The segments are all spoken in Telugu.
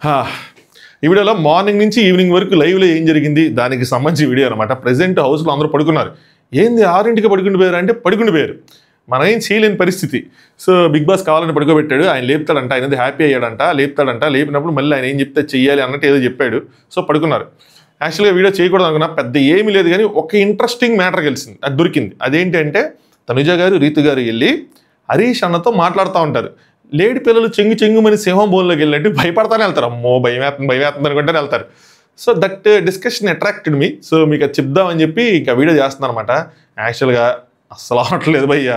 ఈ వీడియోలో మార్నింగ్ నుంచి ఈవినింగ్ వరకు లైవ్లో ఏం జరిగింది దానికి సంబంధించి వీడియో అనమాట. ప్రెజెంట్ హౌస్లో అందరూ పడుకున్నారు. ఏంది 6ంటికి పడుకుండిపోయారు అంటే పడుకుండిపోయారు, మనం ఏం చేయలేని పరిస్థితి. సో బిగ్ బాస్ కావాలని పడుకోబెట్టాడు, ఆయన లేపుతాడంట, ఆయన హ్యాపీ అయ్యాడంట, లేపుతాడంట, లేపినప్పుడు మళ్ళీ ఆయన ఏం చెప్తే చెయ్యాలి అన్నట్టు ఏదో చెప్పాడు. సో పడుకున్నారు. యాక్చువల్గా వీడియో చేయకూడదు అనుకున్నా, పెద్ద ఏమీ లేదు, కానీ ఒక ఇంట్రెస్టింగ్ మ్యాటర్ కలిసింది, అది దొరికింది. అదేంటంటే తనుజ గారు రీతు గారు వెళ్ళి హరీష్ అన్నతో మాట్లాడుతూ ఉంటారు. లేడి పిల్లలు చెంగుమని సింహం బోన్లోకి వెళ్ళినట్టు భయపడతానే వెళ్తారు. అమ్మో భయమేస్తుంది అనుకుంటేనే వెళ్తారు. So that discussion attracted me. So మీకు అది చెప్దామని చెప్పి ఇంకా వీడియో చేస్తున్నాను అనమాట. యాక్చువల్గా అస్సలు అవట్లేదు భయ్యా.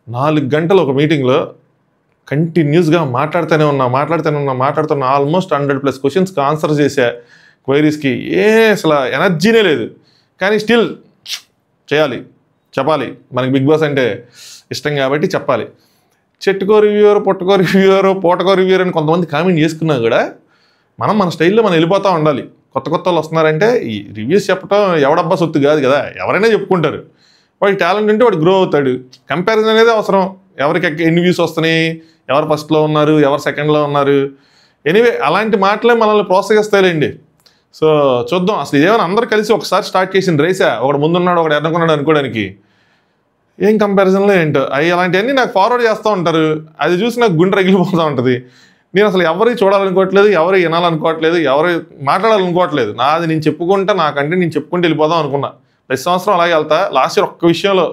4 గంటలు ఒక మీటింగ్లో కంటిన్యూస్గా మాట్లాడుతూనే ఉన్నా ఆల్మోస్ట్ 100+ క్వశ్చన్స్కి ఆన్సర్ చేసా, క్వైరీస్కి అసలు ఎనర్జీనే లేదు. కానీ స్టిల్ చేయాలి, చెప్పాలి, మనకి బిగ్ బాస్ అంటే ఇష్టం కాబట్టి చెప్పాలి. చెట్టుకో రివ్యూవర్, పొట్టుకో రివ్యూవర్, పూటకో రివ్యూవర్ అని కొంతమంది కామెంట్ చేసుకున్నా కూడా మన స్టైల్లో మనం వెళ్ళిపోతూ ఉండాలి. కొత్త వాళ్ళు వస్తున్నారంటే ఈ రివ్యూస్ చెప్పడం ఎవడబ్బా సొత్తు కాదు కదా, ఎవరైనా చెప్పుకుంటారు. వాడికి టాలెంట్ ఉంటే వాడు గ్రో అవుతాడు. కంపారిజన్ అనేది అవసరం. ఎవరికి ఎన్ని వ్యూస్ వస్తున్నాయి, ఎవరు ఫస్ట్లో ఉన్నారు, ఎవరు సెకండ్లో ఉన్నారు, ఎనీవే అలాంటి మాటలే మనల్ని ప్రోత్సహిస్తాయిలేండి. సో చూద్దాం. అసలు ఇదేమైనా అందరూ కలిసి ఒకసారి స్టార్ట్ చేసిన రేసా, ఒకడు ముందున్నాడు ఒకడు ఎన్నుకున్నాడు అనుకోవడానికి. ఏం కంపారిజన్లో ఏంటో అవి అలాంటివన్నీ నాకు ఫార్వర్డ్ చేస్తూ ఉంటారు. అది చూసి నాకు గుండె రగిలిపోతూ ఉంటుంది. నేను అసలు ఎవరికి చూడాలనుకోవట్లేదు, ఎవరు వినాలనుకోవట్లేదు, ఎవరు మాట్లాడాలనుకోవట్లేదు. నాది నేను చెప్పుకుంటా, నాకంటే నేను చెప్పుకుంటూ వెళ్ళిపోదాం అనుకున్నా. ప్రతి సంవత్సరం అలాగే వెళ్తా. లాస్ట్ ఇయర్ ఒక్క విషయంలో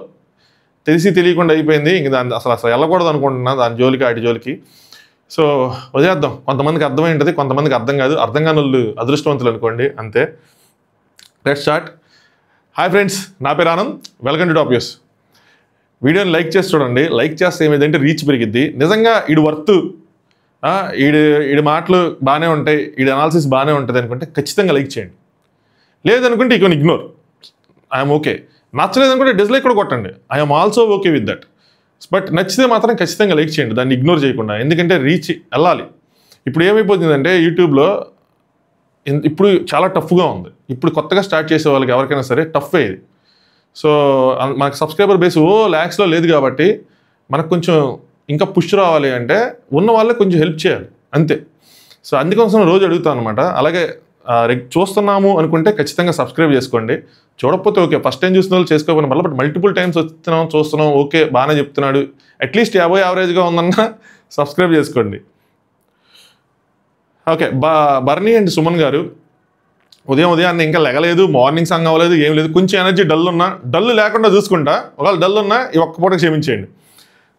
తెలియకుండా అయిపోయింది. ఇంక దాన్ని అసలు వెళ్ళకూడదు అనుకుంటున్నా, దాని జోలికి ఆటి జోలికి. సో వదిలేద్దాం. కొంతమందికి అర్థమైంటుంది, కొంతమందికి అర్థం కాదు. అర్థం కాని వాళ్ళు అదృష్టవంతులు అనుకోండి, అంతే. Let's start. హాయ్ ఫ్రెండ్స్, నా పేరు Anand, welcome to top news. వీడియోని లైక్ చేసి చూడండి. లైక్ చేస్తే ఏమైందంటే రీచ్ పెరిగిద్ది. నిజంగా ఈడు వర్త్, ఈడి మాటలు బాగానే ఉంటాయి, ఈడి అనాలిసిస్ బాగానే ఉంటుంది అనుకుంటే ఖచ్చితంగా లైక్ చేయండి. లేదనుకుంటే ఇక ఇగ్నోర్, ఐఎమ్ ఓకే. నచ్చలేదనుకుంటే డిస్లైక్ కూడా కొట్టండి, I'm also okay with that. But నచ్చితే మాత్రం ఖచ్చితంగా లైక్ చేయండి, దాన్ని ఇగ్నోర్ చేయకుండా. ఎందుకంటే రీచ్ వెళ్ళాలి. ఇప్పుడు ఏమైపోతుందంటే యూట్యూబ్లో ఇప్పుడు చాలా టఫ్గా ఉంది. ఇప్పుడు కొత్తగా స్టార్ట్ చేసే వాళ్ళకి ఎవరికైనా సరే టఫ్ అయ్యేది. సో మనకు సబ్స్క్రైబర్ బేస్ ల్యాక్స్లో లేదు కాబట్టి మనకు కొంచెం ఇంకా పుష్ రావాలి అంటే ఉన్న వాళ్ళకి కొంచెం హెల్ప్ చేయాలి, అంతే. సో అందుకోసం రోజు అడుగుతాను అనమాట. అలాగే చూస్తున్నాము అనుకుంటే ఖచ్చితంగా సబ్స్క్రైబ్ చేసుకోండి. చూడకపోతే ఓకే, ఫస్ట్ టైం చూసిన వాళ్ళు చేసుకోకపోయినా మళ్ళీ బట్ మల్టిపుల్ టైమ్స్ చూస్తున్నాం, ఓకే బాగానే చెప్తున్నాడు, అట్లీస్ట్ 50 యావరేజ్గా ఉందన్నా సబ్స్క్రైబ్ చేసుకోండి. ఓకే, బర్నీ అండ్ సుమన్ గారు ఉదయాన్నే ఇంకా లెగలేదు, మార్నింగ్ సాంగ్ అవ్వలేదు, ఏం లేదు, కొంచెం ఎనర్జీ డల్ లేకుండా చూసుకుంటా. ఒకవేళ డల్ ఉన్నా ఈ ఒక్క పూట క్షమించేయండి.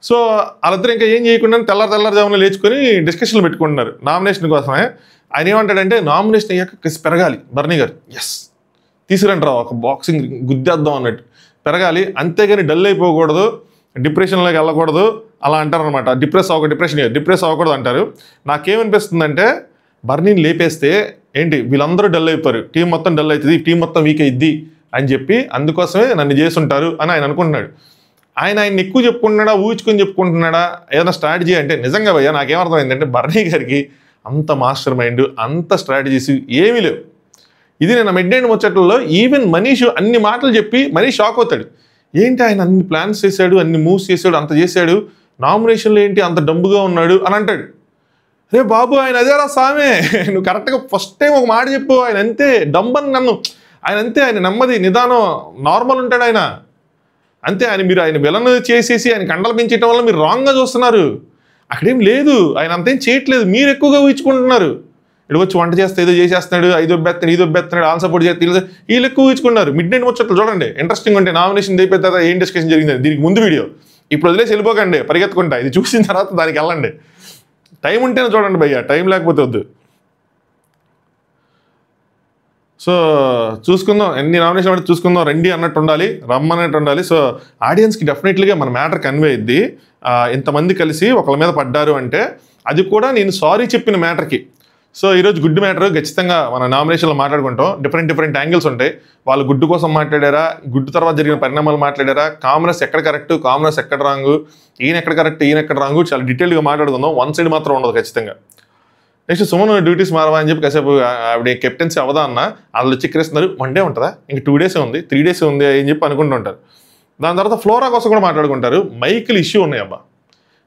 సో వాళ్ళిద్దరు ఇంకా ఏం చేయకుండా తెల్లారుజామున లేచుకొని డిస్కషన్లు పెట్టుకుంటున్నారు నామినేషన్ కోసమే. ఆయన ఏమంటాడంటే నామినేషన్ అయ్యాక కసి పెరగాలి బర్నీ గారు, ఎస్ తీసుకురండి రా ఒక బాక్సింగ్ గుద్దేద్దాం అన్నట్టు పెరగాలి, అంతేగాని డల్ అయిపోకూడదు, డిప్రెషన్లోకి వెళ్ళకూడదు అలా అంటారు అనమాట. డిప్రెస్ అవ్వకూడదు అంటారు. నాకేమనిపిస్తుందంటే బర్నీని లేపేస్తే ఏంటి వీళ్ళందరూ డల్ అయిపోయారు, టీం మొత్తం డల్ అవుతుంది, టీం మొత్తం వీక్ అయిద్ది అని చెప్పి అందుకోసమే నన్ను చేసుంటారు అని ఆయన అనుకుంటున్నాడు. ఆయన ఎక్కువ చెప్పుకుంటున్నాడా, ఊహించుకొని చెప్పుకుంటున్నాడా, ఏదైనా స్ట్రాటజీ అంటే నిజంగా భయ్యా నాకేమర్థమైందంటే బర్నీ గారికి అంత మాస్టర్ మైండ్, అంత స్ట్రాటజీస్ ఏమీ లేవు. ఇది నేను మిడ్ నైట్ ముచ్చట్లలో ఈవెన్ మనీష్ అన్ని మాటలు చెప్పి మనీష్ షాక్ అవుతాడు. ఏంటి ఆయన అన్ని ప్లాన్స్ చేశాడు, అన్ని మూవ్స్ చేశాడు, అంత చేశాడు, నామినేషన్లో ఏంటి అంత డంబుగా ఉన్నాడు అని అంటాడు. రే బాబు ఆయన అదేరా సామే, నువ్వు కరెక్ట్గా ఫస్ట్ టైం ఒక మాట చెప్పు. ఆయన అంతే డంబన్ నన్ను, ఆయన అంతే, ఆయన నెమ్మది నిదానం నార్మల్ ఉంటాడు ఆయన అంతే. ఆయన విలన్ చేసేసి ఆయన కండలు పెంచడం వల్ల మీరు రాంగ్గా చూస్తున్నారు. అక్కడేం లేదు, ఆయన అంతేం చేయట్లేదు, మీరు ఎక్కువగా ఊహించుకుంటున్నారు. ఇక్కడ వచ్చి వంట చేస్తే ఏదో చేసేస్తున్నాడు, ఐదు ఒబ్బెత్తున్నాడు, ఆల్ సపోర్ట్ చేస్తే వీళ్ళు ఎక్కువ ఊహించుకున్నారు. మిడ్ నైట్ ముచ్చట్లు చూడండి, ఇంట్రెస్టింగ్ ఉంటే. నామినేషన్ అయిపోయిన తర్వాత ఏం డిస్కషన్ జరిగింది దీనికి ముందు వీడియో ఇప్పుడు వదిలేసి వెళ్ళిపోకండి పరిగెత్తుకుంటా, ఇది చూసిన తర్వాత దానికి వెళ్ళండి. టైం ఉంటేనే చూడండి భయ్యా, టైం లేకపోతే వద్దు. సో చూసుకుందాం, ఎన్ని నామినేషన్ అంటే చూసుకుందాం, రండి అన్నట్టు ఉండాలి, రమ్మన్నట్టు ఉండాలి. సో ఆడియన్స్కి డెఫినెట్లీగా మన మ్యాటర్ కన్వే అయ్యిద్ది. ఇంతమంది కలిసి ఒకళ్ళ మీద పడ్డారు అంటే అది కూడా నేను సారీ చెప్పిన మ్యాటర్కి. సో ఈరోజు గుడ్ మ్యాటర్ ఖచ్చితంగా మన నామినేషన్లో మాట్లాడుకుంటాం. డిఫరెంట్ యాంగిల్స్ ఉంటాయి. వాళ్ళు గుడ్డు కోసం మాట్లాడారా, గుడ్డు తర్వాత జరిగిన పరిణామాలు మాట్లాడారా, కామనర్స్ ఎక్కడ కరెక్ట్, కామనర్స్ ఎక్కడ రాంగు, ఈయన ఎక్కడ కరెక్ట్, ఈయన ఎక్కడ రాంగు, చాలా డీటెయిల్గా మాట్లాడుకుందాం. వన్ సైడ్ మాత్రం ఉండదు ఖచ్చితంగా. నెక్స్ట్ సుమన్ డ్యూటీస్ మారవా అని చెప్పి కాసేపు ఆవిడ కెప్టెన్సీ అవదా అన్న వాళ్ళు చిక్కరేస్తున్నారు. 1 డే ఉంటుందా, ఇంక 2 డేసే ఉంది, 3 డేసే ఉంది అని చెప్పి అనుకుంటూ ఉంటారు. దాని తర్వాత ఫ్లోరా కోసం కూడా మాట్లాడుకుంటారు. మైకులు ఇష్యూ ఉన్నాయి అబ్బా,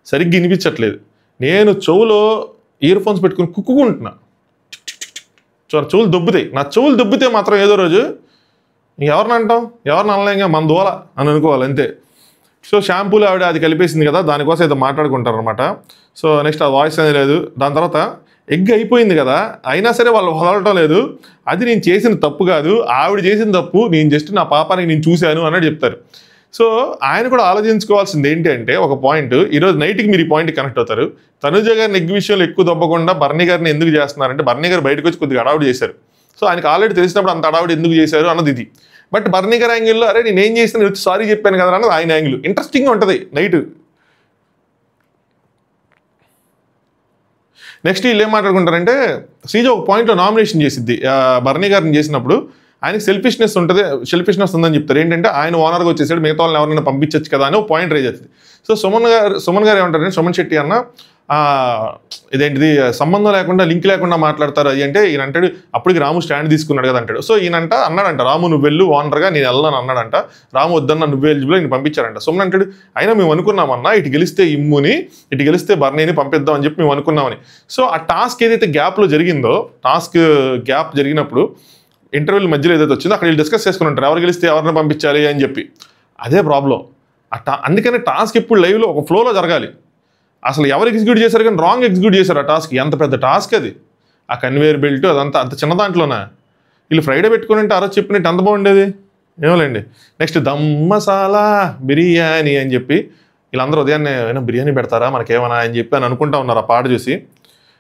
సరిగ్గా వినిపించట్లేదు. నేను చెవులో ఇయర్ ఫోన్స్ పెట్టుకుని కుక్కుకుంటున్నా, చెవులు దొబ్బుతాయి. నా చెవులు దొబ్బితే మాత్రం ఏదో రోజు ఎవరిని అంటాం, ఎవరిని అనలేంగా, మన దోల అని అనుకోవాలి అంతే. సో షాంపూలు ఆవిడ అది కలిపేసింది కదా, దానికోసం అయితే మాట్లాడుకుంటారు అనమాట. సో నెక్స్ట్ ఆ వాయిస్ అనేది లేదు. దాని తర్వాత ఎగ్ అయిపోయింది కదా, అయినా సరే వాళ్ళు వదలటం లేదు. అది నేను చేసిన తప్పు కాదు, ఆవిడ చేసిన తప్పు, నేను జస్ట్ నా పాపానికి నేను చూశాను అన్నట్టు చెప్తారు. సో ఆయన కూడా ఆలోచించుకోవాల్సింది ఏంటి అంటే, ఒక పాయింట్ ఈరోజు నైట్కి మీరు ఈ పాయింట్ కనెక్ట్ అవుతారు. తనుజ గారిని ఎగ్ విషయంలో ఎక్కువ దొబ్బకుండా బర్నీ గారిని ఎందుకు చేస్తున్నారంటే, బర్నీ గారు బయటకు వచ్చి కొద్దిగా అడావుడు చేశారు. సో ఆయనకు ఆల్రెడీ తెలిసినప్పుడు అంత అడావుడు ఎందుకు చేశారు అన్నది ఇది. బట్ బర్నీ గారి యాంగిల్లో అరే నేను ఏం చేసిన వచ్చి సారీ చెప్పాను కదా అన్నది ఆయన యాంగిల్. ఇంట్రెస్టింగ్గా ఉంటుంది నైట్. నెక్స్ట్ వీళ్ళు ఏం మాట్లాడుకుంటారంటే, శ్రీజ ఒక పాయింట్లో నామినేషన్ చేసిద్ది బర్నీ గారిని చేసినప్పుడు. ఆయనకి సెల్ఫిష్నెస్ ఉందని చెప్తారు. ఏంటంటే ఆయన ఓనర్గా వచ్చేసాడు, మిగతా వాళ్ళని ఎవరైనా పంపించచ్చు కదా అని ఒక పాయింట్ రేజ్ అవుతుంది. సో సుమన్ గారు ఏమంటారంటే, సుమన్ శెట్టి అన్న ఇదేంటిది సంబంధం లేకుండా లింక్ లేకుండా మాట్లాడతారు అది అంటే, ఈయన అంటాడు అప్పటికి రాము స్టాండ్ తీసుకున్నాడు కదా అంటాడు. సో ఈయనంట అన్నాడంట, రాము నువ్వు వెళ్ళు ఓనర్గా, నేను వెళ్ళను అన్నాడంట. రాము వద్దన్న నువ్వు ఎలిజిబుల్ నేను పంపించారంట. సుమన్ అంటాడు అయినా మేము అనుకున్నామన్నా ఇటు గెలిస్తే ఇమ్ముని, ఇటు గెలిస్తే బర్నీని పంపిద్దాం అని చెప్పి మేము అనుకున్నామని. సో ఆ టాస్క్ ఏదైతే గ్యాప్లో జరిగిందో, టాస్క్ గ్యాప్ జరిగినప్పుడు ఇంటర్వ్యూల మధ్యలో ఏదైతే వచ్చిందో అక్కడ వీళ్ళు డిస్కస్ చేసుకుని ఉంటారు ఎవరు గెలిస్తే ఎవరిని పంపించాలి అని చెప్పి. అదే ప్రాబ్లం. అందుకని టాస్క్ ఇప్పుడు లైవ్లో ఒక ఫ్లోలో జరగాలి. అసలు ఎవరు ఎగ్జిక్యూట్ చేశారు కానీ రాంగ్ ఎగ్జిక్యూట్ చేశారు ఆ టాస్క్. ఎంత పెద్ద టాస్క్ అది, ఆ కన్వేయర్ బెల్ట్ అదంతా అంత చిన్న దాంట్లోనే. వీళ్ళు ఫ్రైడే పెట్టుకుని ఉంటే ఆ రోజు చెప్పినట్టు ఎంత బాగుండేది ఏమోలేండి. నెక్స్ట్ దమ్ మసాలా బిర్యానీ అని చెప్పి వీళ్ళందరూ ఉదయాన్నే ఏమైనా బిర్యానీ పెడతారా మనకేమన్నా అని చెప్పి అని అనుకుంటా ఉన్నారు ఆ పాట చూసి.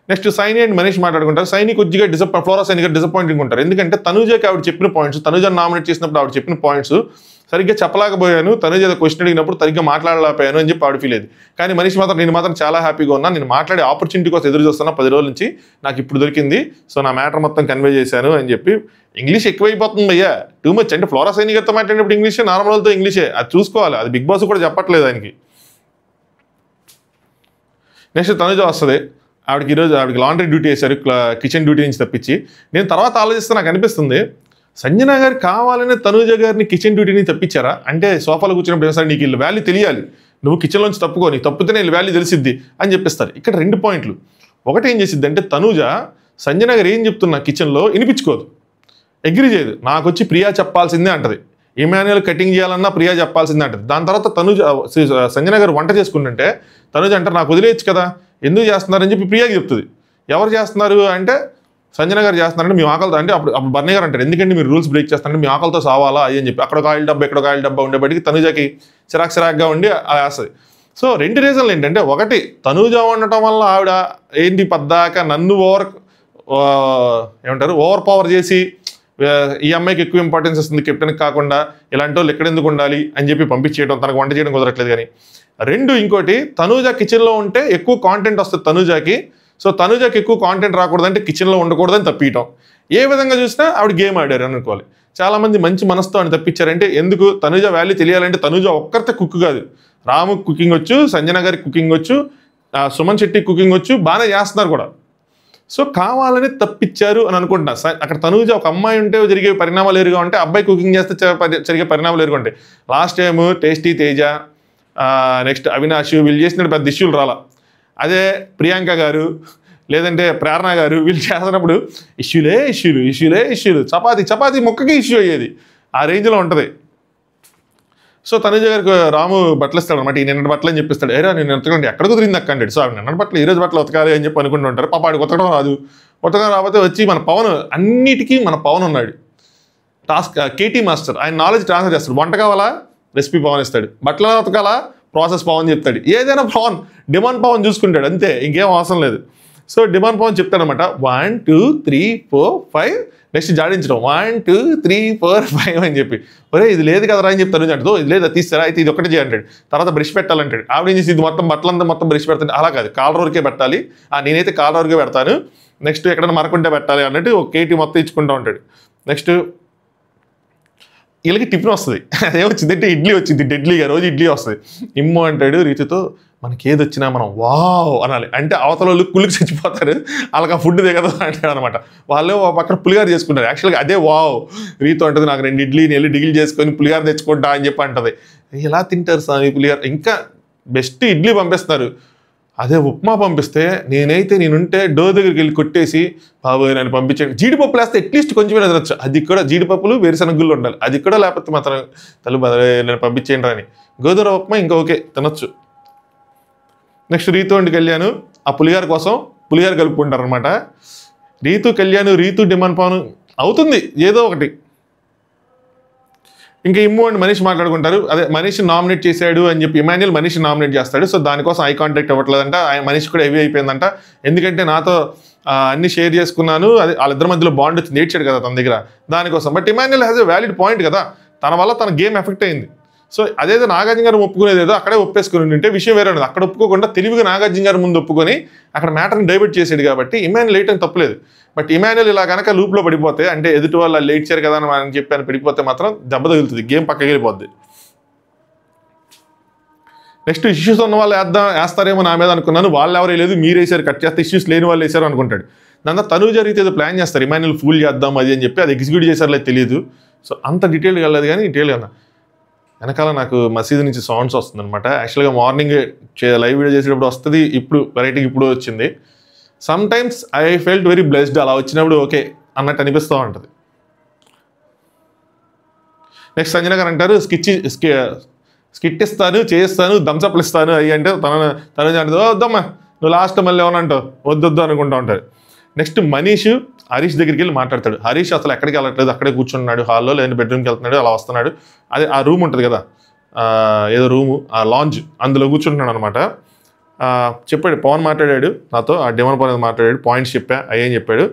నెక్స్ట్ సైని అండ్ మనీష్ మాట్లాడుకుంటారు. సైని కొద్దిగా ఫ్లోరా సైని గారు డిసప్పాయింటింగ్ ఉంటారు. ఎందుకంటే తనుజకి ఆవిడ చెప్పిన పాయింట్స్, తనుజని నామినేట్ చేసినప్పుడు ఆవిడ చెప్పిన పాయింట్స్ సరిగ్గా చెప్పలేకపోయాను, తనుజ ఏదో క్వశ్చన్ అడిగినప్పుడు సరిగ్గా మాట్లాడలేకపోయాను అని చెప్పి ఆవిడ ఫీల్ అయ్యేది. కానీ మనీష్ మాత్రం నేను మాత్రం చాలా హ్యాపీగా ఉన్నా, నేను మాట్లాడే ఆపర్చునిటీ కోసం ఎదురు చూస్తున్నా 10 రోజుల నుంచి, నాకు ఇప్పుడు దొరికింది. సో నా మ్యాటర్ మొత్తం కన్వే చేశాను అని చెప్పి. ఇంగ్లీష్ ఎక్కువైపోతుంది అయ్యా, టూ మచ్. అంటే ఫ్లోరా సైని గారితో మాట్లాడినప్పుడు ఇంగ్లీషే, నార్మల్తో ఇంగ్లీషే, అది చూసుకోవాలి. అది బిగ్ బాస్ కూడా చెప్పట్లేదు ఆయనకి. నెక్స్ట్ తనుజ వస్తుంది. ఆవిడకి లాండ్రీ డ్యూటీ వేశారు, కిచెన్ డ్యూటీ నుంచి తప్పించి. నేను తర్వాత ఆలోచిస్తే నాకు అనిపిస్తుంది, సంజన గారు కావాలనే తనుజ గారిని కిచెన్ డ్యూటీని తప్పించారా అంటే, సోఫాలో కూర్చున్నప్పుడు ఏమో నీకు వీళ్ళు వాల్యూ తెలియాలి, నువ్వు కిచెన్లోంచి తప్పుకో, నీకు తప్పితేనే వీళ్ళు వాల్యూ తెలిసిద్ది అని చెప్పిస్తారు. ఇక్కడ 2 పాయింట్లు. ఒకటి ఏం చేసిద్ది అంటే, తనుజ సంజన గారు ఏం చెప్తున్నా కిచెన్లో వినిపించుకోదు, అగ్రీ చేయదు. నాకు వచ్చి ప్రియా చెప్పాల్సిందే అంటది. ఇమాన్యుయల్ కటింగ్ చేయాలన్నా ప్రియా చెప్పాల్సిందే అంటది. దాని తర్వాత సంజన గారు వంట చేసుకుంటుంటే తనుజ అంటారు నాకు వదిలేయచ్చు కదా, ఎందుకు చేస్తున్నారని చెప్పి ప్రియాకి చెప్తుంది. ఎవరు చేస్తున్నారు అంటే సంజన గారు చేస్తున్నారంటే మేము ఆకలితో, అంటే అప్పుడు బర్నీ గారు అంటారు ఎందుకంటే మీరు రూల్స్ బ్రేక్ చేస్తారంటే మీ ఆకలితో సావాలా అని చెప్పి. అక్కడ ఒక ఆయిల్ డబ్బా ఇక్కడ ఒక ఆయిల్ డబ్బా ఉండేప్పటికి తనుజకి చిరాక్గా ఉండి అలా వేస్తుంది. సో 2 రీజన్లు ఏంటంటే, ఒకటి తనుజ ఉండటం వల్ల ఆవిడ ఏంటి పద్దాక నన్ను ఓవర్ పవర్ చేసి ఈ అమ్మాయికి ఎక్కువ ఇంపార్టెన్స్ ఇస్తుంది కెప్టెన్కి కాకుండా, ఇలాంటి వాళ్ళు ఎక్కడెందుకు ఉండాలి అని చెప్పి పంపించేయడం, తనకు వంట చేయడం కుదరట్లేదు. కానీ 2 ఇంకోటి తనుజ కిచెన్లో ఉంటే ఎక్కువ కాంటెంట్ వస్తుంది తనుజకి. సో తనుజకి ఎక్కువ కాంటెంట్ రాకూడదంటే కిచెన్లో ఉండకూడదని తప్పియటం. ఏ విధంగా చూసినా ఆవిడ గేమ్ ఆడారు అనుకోవాలి. చాలామంది మంచి మనసుతో అని తప్పించారంటే, ఎందుకు తనుజ వాల్యూ తెలియాలంటే తనుజ ఒక్కరితే కుక్ కాదు, రాము కుకింగ్ వచ్చు, సంజన గారికి కుకింగ్ వచ్చు, సుమన్ శెట్టి కుకింగ్ వచ్చు, బాగానే చేస్తున్నారు కూడా. సో కావాలని తప్పించారు అని అనుకుంటున్నా. అక్కడ తనుజ ఒక అమ్మాయి ఉంటే జరిగే పరిణామాలు ఎరుగా ఉంటే, అబ్బాయి కుకింగ్ చేస్తే జరిగే పరిణామాలు ఎరుగా ఉంటాయి. Last time tasty Teja, next Avinash వీళ్ళు చేసినప్పుడు పెద్ద ఇష్యూలు రాలా. అదే ప్రియాంక గారు లేదంటే ప్రేరణ గారు వీళ్ళు చేస్తున్నప్పుడు ఇష్యూలు, చపాతీ ముక్కకి ఇష్యూ అయ్యేది. ఆ రేంజ్లో ఉంటుంది. సో తనుజ గారికి రాము బట్టలు ఇస్తాడు అనమాట, ఈ నిన్నటి బట్టలు అని చెప్పిస్తాడు. ఏరా నేను ఉతకండి, ఎక్కడ కుదిరింది అక్క అంటాడు. సో ఆవిడ నిన్నటి బట్టలు ఈరోజు బట్టలు ఉతకాలి అని చెప్పి అనుకుంటూ ఉంటారు. పాప ఆడికి ఉతకడం రాదు. ఉతకడం రాకపోతే వచ్చి మన పవన్, అన్నిటికీ మన పవన్ ఉన్నాడు, టాస్క్ కేటీ మాస్టర్, ఆయన నాలెడ్జ్ ట్రాన్స్ఫర్ చేస్తాడు. వంట కావాలా రెసిపీ పవన్ ఇస్తాడు, బట్టలు ఉతకాలా ప్రాసెస్ పవన్ చెప్తాడు. ఏదైనా పవన్, డిమాండ్ పవన్ చూసుకుంటాడు అంతే, ఇంకేం అవసరం లేదు. సో డిమాండ్ పవన్ చెప్తాడనమాట, 1 2 3 4 5 నెక్స్ట్ జాడించడం 1 2 3 4 5 అని చెప్పి. ఒరే ఇది లేదు కదరా అని చెప్తాను అంటూ, ఇది లేదా తీస్తారా అయితే ఇది ఒకటి చేయంటాడు. తర్వాత బ్రష్ పెట్టాలంటాడు. ఆవిడ ఏం చేసి ఇది బట్టలంతా మొత్తం బ్రష్ పెడతాడు. అలా కాదు, కాలర్ వరకే పెట్టాలి, నేనైతే కాలర్ వరకే పెడతాను, నెక్స్ట్ ఎక్కడైనా మరకుంటే పెట్టాలి అన్నట్టు ఒక కేటీ మొత్తం ఇచ్చుకుంటూ ఉంటాడు. నెక్స్ట్ వీళ్ళకి టిఫిన్ వస్తుంది. అదేమొచ్చిందంటే ఇడ్లీ వచ్చింది, డెడ్లీగా రోజు ఇడ్లీ వస్తుంది. ఇమ్ము అంటాడు రీతితో, మనకి ఏది వచ్చినా మనం వావ్ అనాలి, అంటే అవతల వాళ్ళు కుళ్ళకి చచ్చిపోతారు, వాళ్ళకి ఆ ఫుడ్ దిగదు అంటాడు అనమాట. వాళ్ళు పక్కన పులిగారు చేసుకుంటారు. యాక్చువల్గా అదే వావ్. రీతో అంటుంది నాకు 2 ఇడ్లీని వెళ్ళి డిగిల్ చేసుకొని పులిగారు తెచ్చుకుంటా అని చెప్పి అంటది. ఎలా తింటారు స్వామి పులిగారు, ఇంకా బెస్ట్ ఇడ్లీ పంపిస్తున్నారు. అదే ఉప్మా పంపిస్తే నేనుంటే డోర్ దగ్గరికి వెళ్ళి కొట్టేసి బాబోయ్ నన్ను పంపించండి, జీడిపప్పులు వేస్తే అట్లీస్ట్ కొంచెమే తినొచ్చు, అది కూడా జీడిపప్పులు వేరుశనగుళ్ళు ఉండాలి, అది కూడా లేకపోతే మాత్రం నన్ను పంపించేయండి అని. గోధుమ ఉప్మా ఇంకా ఓకే తినొచ్చు. నెక్స్ట్ రీతు అండ్ కళ్యాణ్ ఆ పులిహార కోసం పులిహార కలుపుకుంటారు అనమాట. రీతు కళ్యాణ్, రీతు డిమాండ్ పవన్ అవుతుంది ఏదో ఒకటి. ఇంకా ఇమ్ము అండ్ మనీష్ మాట్లాడుకుంటారు. అదే మనీష్ నామినేట్ చేశాడు అని చెప్పి ఇమాన్యుల్ మనీష్ నామినేట్ చేస్తాడు. సో దానికోసం ఐ కాంటాక్ట్ అవ్వట్లేదంట. మనీష్ కూడా హెవీ అయిపోయిందంట. ఎందుకంటే నాతో అన్ని షేర్ చేసుకున్నాను, అది వాళ్ళిద్దరి మధ్యలో బాండ్ వచ్చింది, ఏడ్చాడు కదా తన దగ్గర, దానికోసం. But Emmanuel has a valid point కదా, తన వల్ల తన గేమ్ ఎఫెక్ట్ అయింది. సో అదేదో నాగార్జున గారు ఒప్పుకునేదేదో అక్కడే ఒప్పేసుకుని ఉంటే విషయం వేరే ఉండదు. అక్కడ ఒప్పుకోకుండా తెలివిగా నాగార్జున గారు ముందు ఒప్పుకొని అక్కడ మ్యాటర్ని డైవర్ట్ చేసాడు కాబట్టి ఇమాన్యుల్ లేట్ అని తప్పలేదు. బట్ ఇమాన్యుల్ ఇలా కనుక లూప్లో పడిపోతే, అంటే ఎదుటి వాళ్ళు లేట్ చేయరు కదా అని చెప్పి పడిపోతే మాత్రం దెబ్బ తగులుతుంది, గేమ్ పక్కకి వెళ్ళిపోద్ది. నెక్స్ట్ ఇష్యూస్ ఉన్న వాళ్ళు వేస్తారేమో నా మీద అనుకున్నాను, వాళ్ళు ఎవరు లేదు మీరు వేసారు, కట్ చేస్తే ఇష్యూస్ లేని వాళ్ళు వేసారు అనుకుంటాడు. దాంతో తనూజ రీతి ఏదో ప్లాన్ చేస్తారు, ఇమాన్యుల్ ఫూల్ చేద్దాం అది అని చెప్పి, అది ఎగ్జిక్యూట్ చేశారు లేదు తెలియదు. సో అంత డీటెయిల్గా వెళ్ళదు, కానీ డీటెయిల్గా అన్న వెనకాల నాకు మసీదు నుంచి సౌండ్స్ వస్తుంది అనమాట. యాక్చువల్గా మార్నింగ్ లైవ్ వీడియో చేసేటప్పుడు వస్తుంది, ఇప్పుడు వెరైటీకి ఇప్పుడు వచ్చింది. Some times I felt very blessed, అలా వచ్చినప్పుడు ఓకే అన్నట్టు అనిపిస్తూ ఉంటుంది. నెక్స్ట్ సంజన గారు అంటారు స్కిట్ ఇస్తాను, చేస్తాను, థమ్స్అప్లు ఇస్తాను అవి అంటే తను అంటే వద్దమ్మా నువ్వు లాస్ట్ మళ్ళీ ఏమనంటావు వద్దొద్దు అనుకుంటూ ఉంటాడు. నెక్స్ట్ మనీష్ హరీష్ దగ్గరికి వెళ్ళి మాట్లాడతాడు. హరీష్ అసలు ఎక్కడికి వెళ్ళట్లేదు, అక్కడే కూర్చున్నాడు హాల్లో, లేదంటే బెడ్రూమ్కి వెళ్తున్నాడు, అలా వస్తున్నాడు. అదే ఆ రూమ్ ఉంటుంది కదా, ఏదో రూము, ఆ లాంజ్, అందులో కూర్చుంటున్నాడు అనమాట. చెప్పాడు పవన్ మాట్లాడాడు నాతో, ఆ డిమాండ్ పవన్ మాట్లాడాడు, పాయింట్స్ చెప్పా అయ్యేం చెప్పాడు.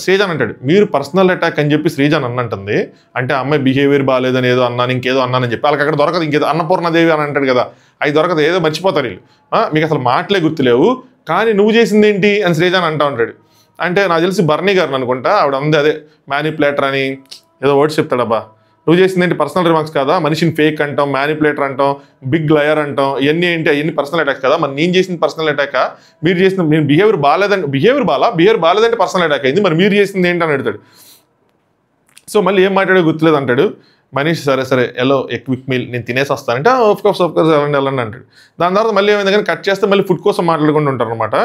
శ్రీజాన్ అంటాడు మీరు పర్సనల్ అటాక్ అని చెప్పి శ్రీజాన్ అన్నంటుంది, అంటే అమ్మాయి బిహేవియర్ బాగాలేదని ఏదో అన్నాను, ఇంకేదో అన్నానని చెప్పి వాళ్ళకి అక్కడ దొరకదు, ఇంకేదో అన్నపూర్ణదేవి అని అంటాడు కదా, అవి దొరకదు, ఏదో మర్చిపోతారు వీళ్ళు, మీకు అసలు మాటలే గుర్తులేవు, కానీ నువ్వు చేసింది ఏంటి అని శ్రీజాన్ అంటూ ఉంటాడు. అంటే నాకు తెలిసి బర్నీ గారిని అనుకుంటా, ఆవిడ ఉంది అదే మ్యానిపులేటర్ అని ఏదో వర్డ్స్ చెప్తాడబ్బా, నువ్వు చేసింది ఏంటి పర్సనల్ రిమార్క్స్ కదా, మనిషిని ఫేక్ అంటాం, మ్యానిపులేటర్ అంటాం, బిగ్ లయర్ అంటాం, ఇవన్నీ ఏంటి అవన్నీ పర్సనల్ అటాక్స్ కదా, మరి నేను చేసింది పర్సనల్ అటాకా, మీరు చేసిన మీరు బిహేవియర్ బాగాలేదంటే పర్సనల్ అటాక్ అయింది, మరి మీరు చేసింది ఏంటి అని అడుగుతాడు. సో మళ్ళీ ఏం మాట్లాడో గుర్తులేదు అంటాడు. మనీష్ సరే ఎల్లో క్విక్ మీల్ నేను తినేసి వస్తానంటే ఆఫ్ కోర్స్ వెళ్ళండి అంటాడు. దాని తర్వాత మళ్ళీ ఏమైంది కానీ కట్ చేస్తే మళ్ళీ ఫుడ్ కోసం మాట్లాడుకుంటూ ఉంటారు అనమాట.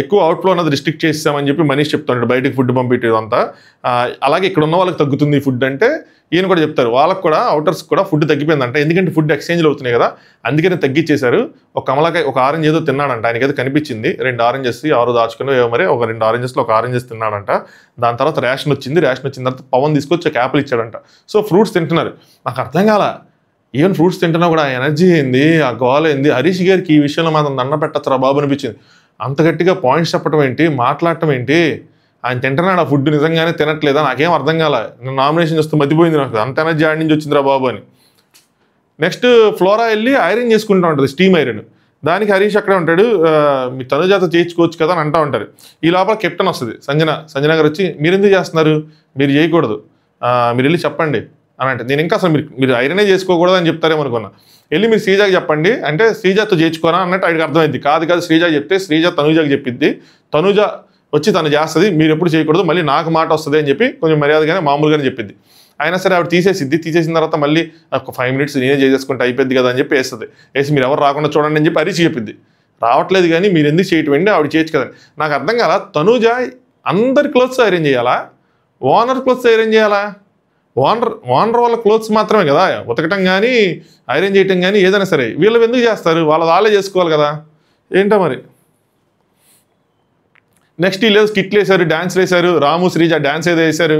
ఎక్కువ అవుట్ఫ్లో అన్నది రిస్ట్రిక్ట్ చేసామని చెప్పి మనీష్ చెప్తున్నాడు, బయటకు ఫుడ్ పంపించేదంతా. అలాగే ఇక్కడ ఉన్న వాళ్ళకి తగ్గుతుంది ఫుడ్ అంటే ఈయన కూడా చెప్తారు, వాళ్ళకి కూడా అవుటర్స్ కూడా ఫుడ్ తగ్గిపోయిందంట, ఎందుకంటే ఫుడ్ ఎక్స్చేంజ్లు అవుతున్నాయి కదా, అందుకని తగ్గించేశారు. ఒక కమలాకాయ ఒక ఆరెంజ్ ఏదో తిన్నాడంట, ఆయనకి ఏదో కనిపించింది, 2 ఆరెంజెస్ ఎవరు దాచుకుని మరి ఒక 2 ఆరెంజెస్లో ఒక ఆరెంజెస్ తిన్నాడంట. దాని తర్వాత రేషన్ వచ్చిన తర్వాత పవన్ తీసుకొచ్చి ఒక యాపిల్ ఇచ్చాడంట. సో ఫ్రూట్స్ తింటున్నారు. నాకు అర్థం కాల, ఈవెన్ ఫ్రూట్స్ తింటున్నా కూడా ఆ ఎనర్జీ ఏంది, ఆ గోల ఏంది, హరీష్ గారికి ఈ విషయంలో మాత్రం దండ పెట్టచ్చురా బాబు అనిపించింది. అంత గట్టిగా పాయింట్స్ చెప్పడం ఏంటి, మాట్లాడటం ఏంటి, ఆయన తింటున్నాడు ఆ ఫుడ్ నిజంగానే తినట్లేదా, నాకేం అర్థం కాల, నేను నామినేషన్ చేస్తూ మతిపోయింది, నాకు అంత ఎనర్జీ ఆడి నుంచి వచ్చిందిరా బాబు అని. నెక్స్ట్ ఫ్లోరా వెళ్ళి ఐరన్ చేసుకుంటూ ఉంటుంది, స్టీమ్ ఐరన్. దానికి హరీష్ అక్కడే ఉంటాడు, మీ తనుజాత చేయించుకోవచ్చు కదా అని అంటూ ఉంటారు. ఈ లోపల కెప్టెన్ వస్తుంది, సంజన గారు వచ్చి మీరు ఎందుకు చేస్తున్నారు, మీరు చేయకూడదు, మీరు వెళ్ళి చెప్పండి అని అంటే, నేను ఇంకా అసలు మీరు ఐరనే చేసుకోకూడదు అని చెప్తారేమో అనుకున్నా. వెళ్ళి మీరు శ్రీజాకి చెప్పండి అంటే శ్రీజాతో చేయించుకోరా అన్నట్టు ఆయనకి అర్థమైంది. కాదు శ్రీజాకి చెప్తే శ్రీజ తనుజాకి చెప్పిద్ది, తనుజ వచ్చి తను చేస్తుంది, మీరు ఎప్పుడు చేయకూడదు, మళ్ళీ నాకు మాట వస్తుంది అని చెప్పి కొంచెం మర్యాదగానే మామూలుగానే చెప్పింది. అయినా సరే ఆవిడ తీసేసిన తర్వాత మళ్ళీ ఒక 5 minutes నేనే చేసేసుకుంటే అయిపోద్ది కదా అని చెప్పి వేసి మీరు ఎవరు రాకుండా చూడండి అని చెప్పి హరీష్ చెప్పింది. రావట్లేదు కానీ మీరు ఎందుకు చేయటండి, ఆవిడ చేయొచ్చు కదండి. నాకు అర్థం కాల, తనుజ అందరి క్లోత్స్ అరేంజ్ చేయాలా, ఓనర్ క్లోత్స్ అరేంజ్ చేయాలా, ఓనర్ వాళ్ళ క్లోత్స్ మాత్రమే కదా ఉతకటం కానీ ఐరన్ చేయటం కానీ ఏదైనా సరే, వీళ్ళు ఎందుకు చేస్తారు, వాళ్ళే చేసుకోవాలి కదా, ఏంటో మరి. నెక్స్ట్ వీళ్ళు స్కిట్లు వేశారు, డ్యాన్స్లు వేశారు, రాము శ్రీజ డ్యాన్స్ ఏదో వేశారు.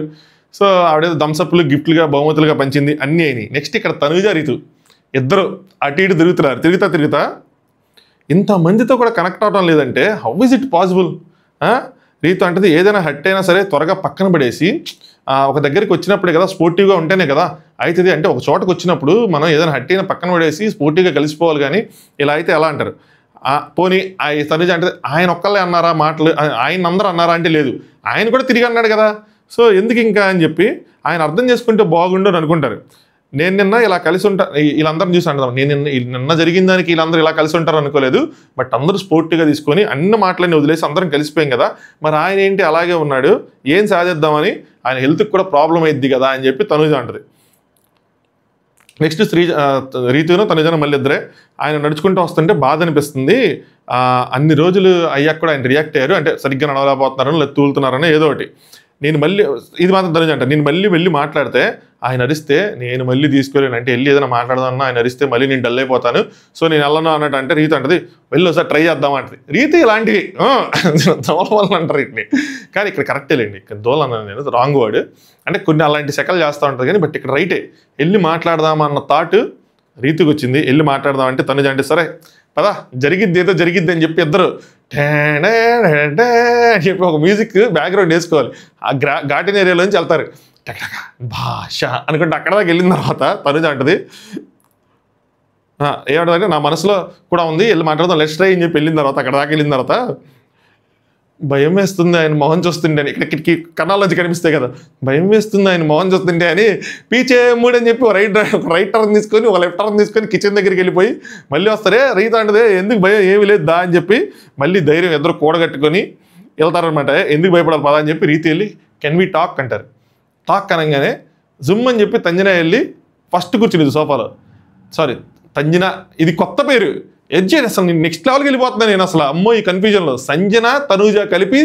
సో ఆవిడేదో థమ్స్అప్లు గిఫ్ట్లుగా బహుమతులుగా పంచింది, అన్నీ అయినాయి. నెక్స్ట్ ఇక్కడ తనుజ రీతు ఇద్దరు అటు ఇటు తిరుగుతా ఇంతమందితో కూడా కనెక్ట్ అవడం లేదంటే how is it possible. Ritu అంటది ఏదైనా హట్ అయినా సరే త్వరగా పక్కన పడేసి ఒక దగ్గరికి వచ్చినప్పుడే కదా, స్పోర్టివ్గా ఉంటేనే కదా అవుతుంది. అంటే ఒక చోటకు వచ్చినప్పుడు మనం ఏదైనా హట్ అయినా పక్కన పడేసి స్పోర్టివ్గా కలిసిపోవాలి, కానీ ఇలా అయితే ఎలా అంటారు. పోనీ తనుజ అంటే ఆయన ఒక్కళ్ళే అన్నారా మాటలు, ఆయన అందరూ అన్నారా అంటే లేదు, ఆయన కూడా తిరిగి అన్నాడు కదా, సో ఎందుకు ఇంకా అని చెప్పి ఆయన అర్థం చేసుకుంటే బాగుండు అని అనుకుంటారు. నేను నిన్న ఇలా కలిసి వీళ్ళందరిని చూసి అంటాం, నిన్న జరిగిన దానికి వీళ్ళందరూ ఇలా కలిసి ఉంటారు అనుకోలేదు, బట్ అందరూ స్పోర్టివ్గా తీసుకొని అన్ని మాటలన్నీ వదిలేసి అందరం కలిసిపోయాం కదా, మరి ఆయన ఏంటి అలాగే ఉన్నాడు, ఏం సాధిద్దామని, ఆయన హెల్త్కి కూడా ప్రాబ్లం అయింది కదా అని చెప్పి తనుజ అంటది. నెక్స్ట్ రీతును తనుజను మళ్ళీ ఇద్దరే ఆయన నడుచుకుంటూ వస్తుంటే బాధ అనిపిస్తుంది, అన్ని రోజులు అయ్యాక కూడా ఆయన రియాక్ట్ అయ్యారు, అంటే సరిగ్గా నడవలేకపోతున్నారని లేదా తూలుతున్నారని ఏదో ఒకటి. నేను మళ్ళీ ఇది మాత్రం తనుజ అంట, నేను మళ్ళీ వెళ్ళి మాట్లాడితే ఆయన అరిస్తే నేను మళ్ళీ తీసుకెళ్ళాను, అంటే వెళ్ళి ఏదైనా మాట్లాడదామన్నా ఆయన అరిస్తే మళ్ళీ నేను డల్ అయిపోతాను, సో నేను వెళ్ళను అన్నట్టు. అంటే రీతి అంటది వెళ్ళి ఒకసారి ట్రై చేద్దాం అంటది. రీతి ఇలాంటివి దోల వల్ల అంటారు వీటిని, కానీ ఇక్కడ కరెక్టే లేండి. ఇక్కడ దోల అన్నాను నేను, రాంగ్ వర్డ్. అంటే కొన్ని అలాంటి సెకలు చేస్తూ ఉంటుంది కానీ బట్ ఇక్కడ రైటే. వెళ్ళి మాట్లాడదామన్న థాట్ రీతికి వచ్చింది. వెళ్ళి మాట్లాడదాం అంటే తనుజ అంటే సరే పదా జరిగిద్ది ఏదో జరిగిద్ది అని చెప్పి ఇద్దరు అని చెప్పి ఒక మ్యూజిక్ బ్యాక్గ్రౌండ్ వేసుకోవాలి. ఆ ఘాటిన ఏరియాలోంచి వెళ్తారు భాష అనుకుంటే అక్కడ దాకా వెళ్ళిన తర్వాత తనుజ అంటది ఏమంటే నా మనసులో కూడా ఉంది వెళ్ళి మాట్లాడదాం లెట్స్ ట్రై అని చెప్పి వెళ్ళిన తర్వాత అక్కడ దాకా వెళ్ళిన తర్వాత భయం వేస్తుంది ఆయన మొహం చూస్తుండే అని, ఇక్కడికి కన్నాల్లోంచి కనిపిస్తాయి కదా, భయం వేస్తుంది ఆయన మొహం చూస్తుండే అని పీచే మూడు అని చెప్పి రైట్ టర్న్ తీసుకొని ఒక లెఫ్ట్ టర్న్ తీసుకొని కిచెన్ దగ్గరికి వెళ్ళిపోయి మళ్ళీ వస్తారే రీత అంటదే ఎందుకు భయం ఏమి లేదు దా అని చెప్పి మళ్ళీ ధైర్యం ఇద్దరు కూడగట్టుకొని వెళ్తారనమాట. ఎందుకు భయపడాలి పదా అని చెప్పి రీతి వెళ్ళి కెన్ వి టాక్ అంటారు. టాక్ అనగానే జుమ్ అని చెప్పి తంజన వెళ్ళి ఫస్ట్ కూర్చునేది సోఫాలో. సారీ తంజన, ఇది కొత్త పేరు ఎడ్జెడ్, అసలు నేను నెక్స్ట్ లెవెల్కి వెళ్ళిపోతున్నాను నేను అసలు. అమ్మో ఈ కన్ఫ్యూజన్లో సంజన తనూజ కలిపి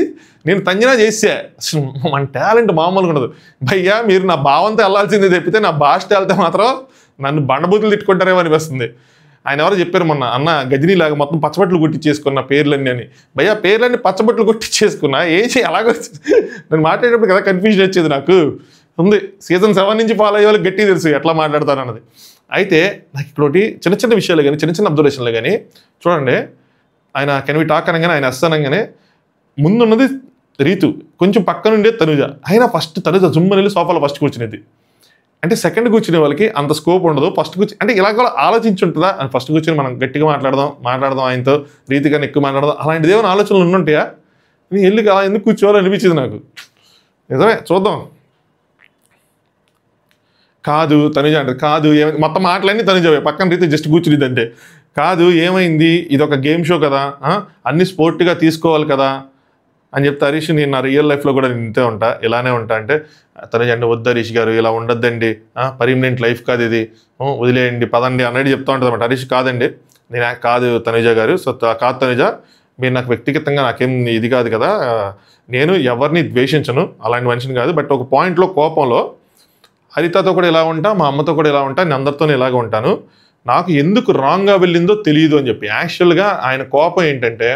నేను తంజన చేసా. అసలు మన టాలెంట్ మామూలుగా ఉండదు భయ్యా. మీరు నా భావంతో వెళ్ళాల్సిందే తప్పితే నా భాషతో వెళ్తే మాత్రం నన్ను బండబూతులు తిట్టుకుంటారేమో అనిపిస్తుంది. ఆయన ఎవరో చెప్పారు మొన్న, అన్న గజనీలాగా మొత్తం పచ్చబట్లు కొట్టించేసుకున్న పేర్లన్నీ అని. భయ్యా పేర్లన్నీ పచ్చబట్లు కొట్టించేసుకున్నా ఏసి అలాగే నేను మాట్లాడేటప్పుడు కదా కన్ఫ్యూజన్ వచ్చేది నాకు. ఉంది సీజన్ 7 నుంచి ఫాలో అయ్యే వాళ్ళకి గట్టి తెలుసు ఎట్లా మాట్లాడతాను అన్నది. అయితే నాకు ఇక్కడ చిన్న చిన్న విషయాలు కానీ చిన్న చిన్న అబ్జర్వేషన్లు కానీ చూడండి. ఆయన కెన్ వి టాక్ అనగానే ఆయన అనగానే ముందున్నది రీతు, కొంచెం పక్కనుండే తనుజ. అయినా ఫస్ట్ తనుజ జుమ్మని సోఫాలో ఫస్ట్ కూర్చునేది. అంటే సెకండ్ కూర్చునే వాళ్ళకి అంత స్కోప్ ఉండదు. ఫస్ట్ కూర్చుని అంటే ఇలా కూడా ఆలోచించుంటుందా అని ఫస్ట్ కూర్చొని మనం గట్టిగా మాట్లాడదాం ఆయనతో రీతి కన్నా ఎక్కువ మాట్లాడదాం అలాంటిది ఏమైనా ఆలోచనలు ఉండుంటాయా? నేను వెళ్ళి అలా ఎందుకు కూర్చోవాలో అనిపించింది నాకు. నిజమే చూద్దాం. కాదు తనుజ అంటే కాదు ఏమైంది మొత్తం మాటలన్నీ తనుజవే, పక్కన రీతి జస్ట్ కూర్చునిది అంటే కాదు ఏమైంది ఇది ఒక గేమ్ షో కదా, అన్ని స్పోర్ట్గా తీసుకోవాలి కదా అని చెప్తే హరీష్ నేను నా రియల్ లైఫ్లో కూడా నేను ఇంతే ఉంటా ఇలానే ఉంటా అంటే తనుజ అంటే వద్దు హరీష్ గారు ఇలా ఉండొద్దండి, పర్మనెంట్ లైఫ్ కాదు ఇది, వదిలేయండి పదండి అన్నట్టు చెప్తా ఉంటుంది అనమాట. హరీష్ కాదండి నేను కాదు తనుజ గారు, సో కాదు తనుజ మీరు నాకు వ్యక్తిగతంగా నాకేం ఇది కాదు కదా, నేను ఎవరిని ద్వేషించను అలాంటి మనిషిని కాదు, బట్ ఒక పాయింట్లో కోపంలో హరితతో కూడా ఇలా ఉంటా మా అమ్మతో కూడా ఇలా ఉంటా నేను అందరితోనే ఇలాగ ఉంటాను, నాకు ఎందుకు రాంగ్గా వెళ్ళిందో తెలియదు అని చెప్పి. యాక్చువల్గా ఆయన కోపం ఏంటంటే